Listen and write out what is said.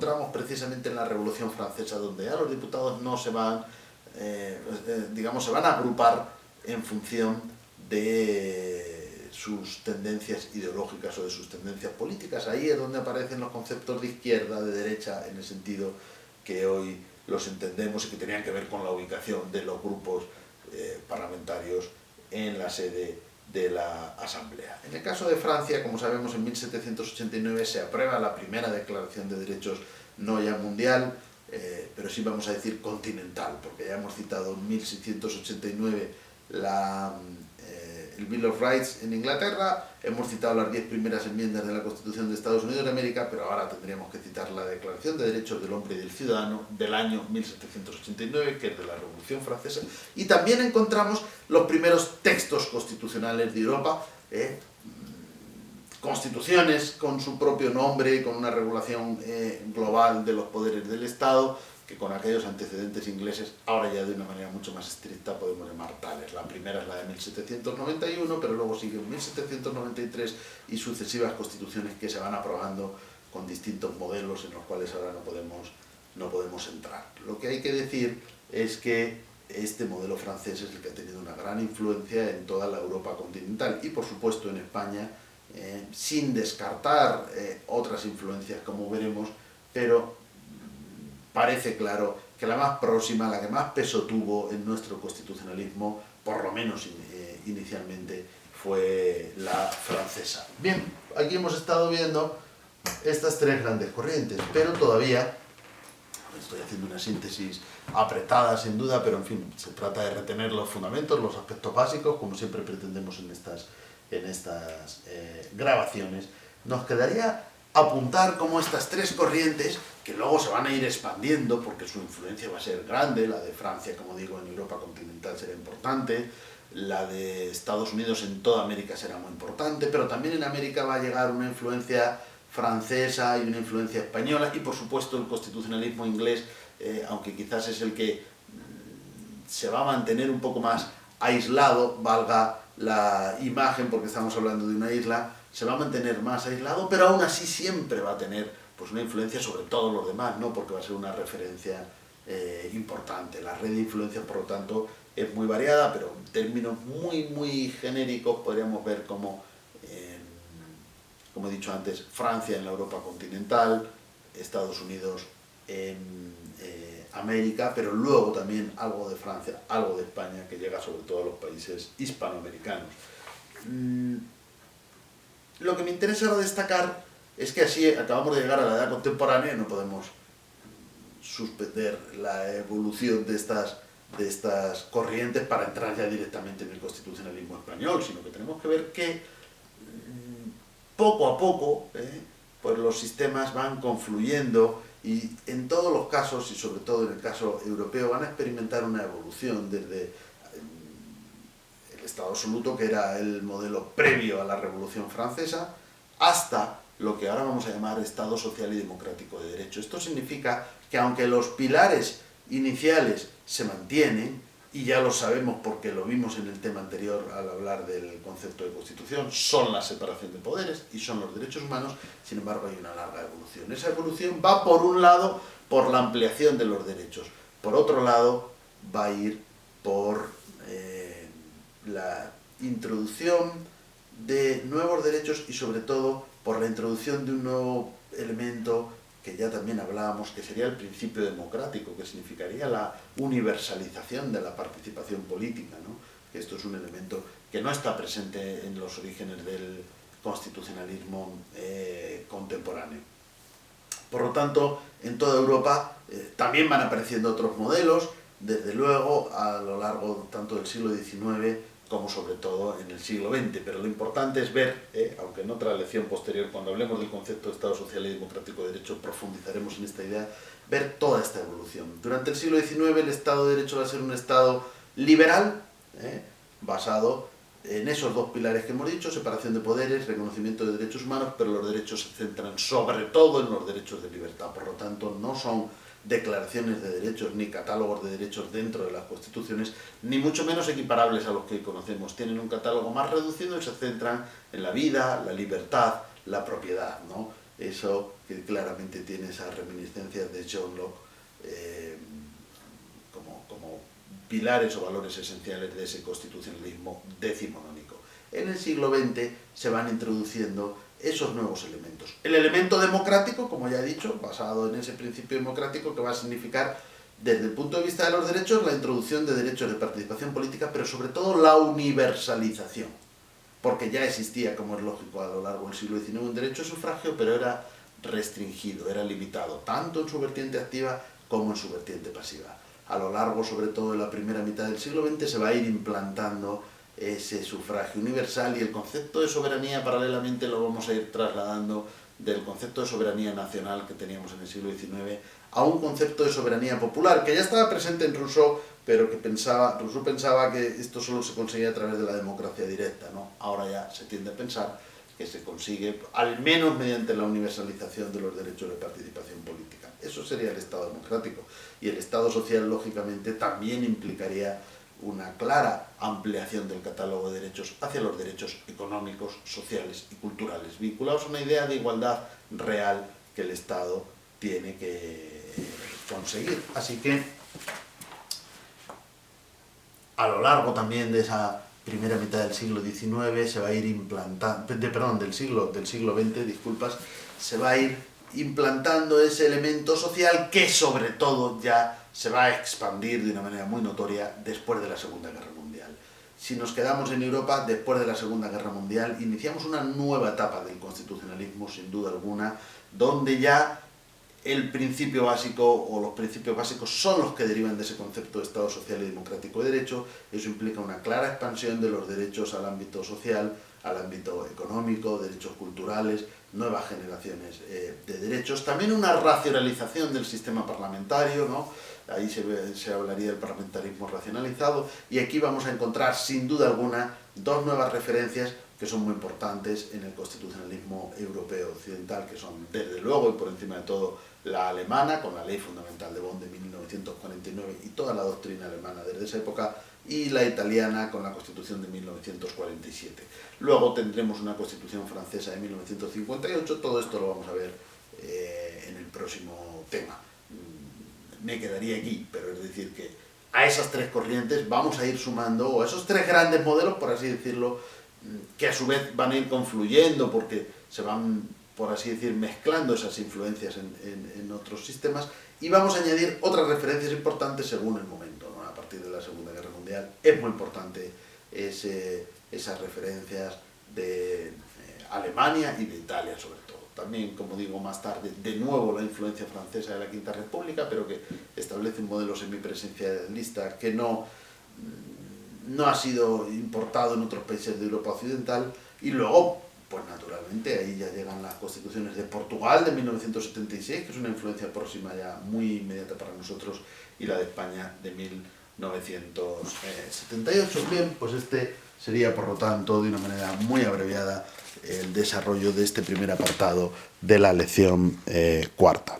encontramos precisamente en la Revolución Francesa, donde ya los diputados no se van, digamos, se van a agrupar en función de sus tendencias ideológicas o de sus tendencias políticas. Ahí es donde aparecen los conceptos de izquierda, de derecha, en el sentido que hoy los entendemos y que tenían que ver con la ubicación de los grupos parlamentarios en la sede de la Asamblea. En el caso de Francia, como sabemos, en 1789 se aprueba la primera declaración de derechos, no ya mundial, pero sí vamos a decir continental, porque ya hemos citado en 1689 el Bill of Rights en Inglaterra, hemos citado las 10 primeras enmiendas de la Constitución de Estados Unidos de América, pero ahora tendríamos que citar la Declaración de Derechos del Hombre y del Ciudadano del año 1789, que es de la Revolución Francesa, y también encontramos los primeros textos constitucionales de Europa, constituciones con su propio nombre, con una regulación global de los poderes del Estado, que con aquellos antecedentes ingleses, ahora ya de una manera mucho más estricta, podemos llamar tales. La primera es la de 1791, pero luego sigue 1793 y sucesivas constituciones que se van aprobando con distintos modelos en los cuales ahora no podemos entrar. Lo que hay que decir es que este modelo francés es el que ha tenido una gran influencia en toda la Europa continental y, por supuesto, en España, sin descartar otras influencias, como veremos, pero parece claro que la más próxima, la que más peso tuvo en nuestro constitucionalismo, por lo menos inicialmente, fue la francesa. Bien, aquí hemos estado viendo estas tres grandes corrientes, pero todavía, estoy haciendo una síntesis apretada sin duda, pero en fin, se trata de retener los fundamentos, los aspectos básicos, como siempre pretendemos en estas grabaciones. Nos quedaría apuntar cómo estas tres corrientes, que luego se van a ir expandiendo porque su influencia va a ser grande, la de Francia, como digo, en Europa continental será importante, la de Estados Unidos en toda América será muy importante, pero también en América va a llegar una influencia francesa y una influencia española, y por supuesto el constitucionalismo inglés, aunque quizás es el que se va a mantener un poco más aislado, valga la imagen porque estamos hablando de una isla, se va a mantener más aislado, pero aún así siempre va a tener pues una influencia sobre todos los demás, ¿no? Porque va a ser una referencia importante. La red de influencias, por lo tanto, es muy variada, pero en términos muy genéricos podríamos ver como he dicho antes, Francia en la Europa continental, Estados Unidos en América, pero luego también algo de Francia, algo de España, que llega sobre todo a los países hispanoamericanos. Lo que me interesa ahora destacar es que así acabamos de llegar a la edad contemporánea y no podemos suspender la evolución de estas corrientes para entrar ya directamente en el constitucionalismo español, sino que tenemos que ver que poco a poco pues los sistemas van confluyendo y en todos los casos, y sobre todo en el caso europeo, van a experimentar una evolución desde el Estado absoluto, que era el modelo previo a la Revolución Francesa, hasta lo que ahora vamos a llamar Estado social y democrático de derecho. Esto significa que aunque los pilares iniciales se mantienen, y ya lo sabemos porque lo vimos en el tema anterior al hablar del concepto de Constitución, son la separación de poderes y son los derechos humanos, sin embargo hay una larga evolución. Esa evolución va por un lado por la ampliación de los derechos, por otro lado va a ir por la introducción de nuevos derechos y sobre todo por la introducción de un nuevo elemento que ya también hablábamos, que sería el principio democrático, que significaría la universalización de la participación política, ¿no? Esto es un elemento que no está presente en los orígenes del constitucionalismo contemporáneo. Por lo tanto, en toda Europa también van apareciendo otros modelos, desde luego a lo largo tanto del siglo XIX como sobre todo en el siglo XX, pero lo importante es ver, aunque en otra lección posterior, cuando hablemos del concepto de Estado social y democrático de derecho, profundizaremos en esta idea, ver toda esta evolución. Durante el siglo XIX el Estado de Derecho va a ser un Estado liberal, basado en esos dos pilares que hemos dicho, separación de poderes, reconocimiento de derechos humanos, pero los derechos se centran sobre todo en los derechos de libertad, por lo tanto no son declaraciones de derechos ni catálogos de derechos dentro de las constituciones, ni mucho menos equiparables a los que conocemos. Tienen un catálogo más reducido y se centran en la vida, la libertad, la propiedad, ¿no? Eso que claramente tiene esas reminiscencias de John Locke como pilares o valores esenciales de ese constitucionalismo decimonónico. En el siglo XX se van introduciendo esos nuevos elementos. El elemento democrático, como ya he dicho, basado en ese principio democrático, que va a significar, desde el punto de vista de los derechos, la introducción de derechos de participación política, pero sobre todo la universalización, porque ya existía, como es lógico, a lo largo del siglo XIX un derecho de sufragio, pero era restringido, era limitado, tanto en su vertiente activa como en su vertiente pasiva. A lo largo, sobre todo en la primera mitad del siglo XX, se va a ir implantando ese sufragio universal, y el concepto de soberanía paralelamente lo vamos a ir trasladando del concepto de soberanía nacional que teníamos en el siglo XIX a un concepto de soberanía popular, que ya estaba presente en Rousseau, pero que Rousseau pensaba que esto solo se conseguía a través de la democracia directa, ¿no? Ahora ya se tiende a pensar que se consigue al menos mediante la universalización de los derechos de participación política. Eso sería el Estado democrático. Y el Estado social, lógicamente, también implicaría una clara ampliación del catálogo de derechos hacia los derechos económicos, sociales y culturales, vinculados a una idea de igualdad real que el Estado tiene que conseguir. Así que, a lo largo también de esa primera mitad del siglo XIX se va a ir implantando, del siglo XX, disculpas, se va a ir implantando ese elemento social que sobre todo ya se va a expandir de una manera muy notoria después de la Segunda Guerra Mundial. Si nos quedamos en Europa, después de la Segunda Guerra Mundial, iniciamos una nueva etapa del constitucionalismo, sin duda alguna, donde ya el principio básico o los principios básicos son los que derivan de ese concepto de Estado social y democrático de derecho. Eso implica una clara expansión de los derechos al ámbito social, al ámbito económico, derechos culturales, nuevas generaciones de derechos. También una racionalización del sistema parlamentario, ¿no? Ahí se hablaría del parlamentarismo racionalizado, y aquí vamos a encontrar sin duda alguna dos nuevas referencias que son muy importantes en el constitucionalismo europeo occidental, que son desde luego y por encima de todo la alemana, con la Ley Fundamental de Bonn de 1949 y toda la doctrina alemana desde esa época, y la italiana con la Constitución de 1947. Luego tendremos una Constitución francesa de 1958, todo esto lo vamos a ver en el próximo tema. Me quedaría aquí, pero es decir que a esas tres corrientes vamos a ir sumando, o a esos tres grandes modelos, por así decirlo, que a su vez van a ir confluyendo porque se van, por así decir, mezclando esas influencias en otros sistemas, y vamos a añadir otras referencias importantes según el momento, ¿no? A partir de la Segunda Guerra Mundial es muy importante esas referencias de Alemania y de Italia sobre todo. También, como digo más tarde, de nuevo la influencia francesa de la Quinta República, pero que establece un modelo semipresidencialista que no ha sido importado en otros países de Europa Occidental. Y luego, pues naturalmente, ahí ya llegan las constituciones de Portugal de 1976, que es una influencia próxima ya muy inmediata para nosotros, y la de España de 1978. Bien, pues este sería, por lo tanto, de una manera muy abreviada, el desarrollo de este primer apartado de la lección cuarta.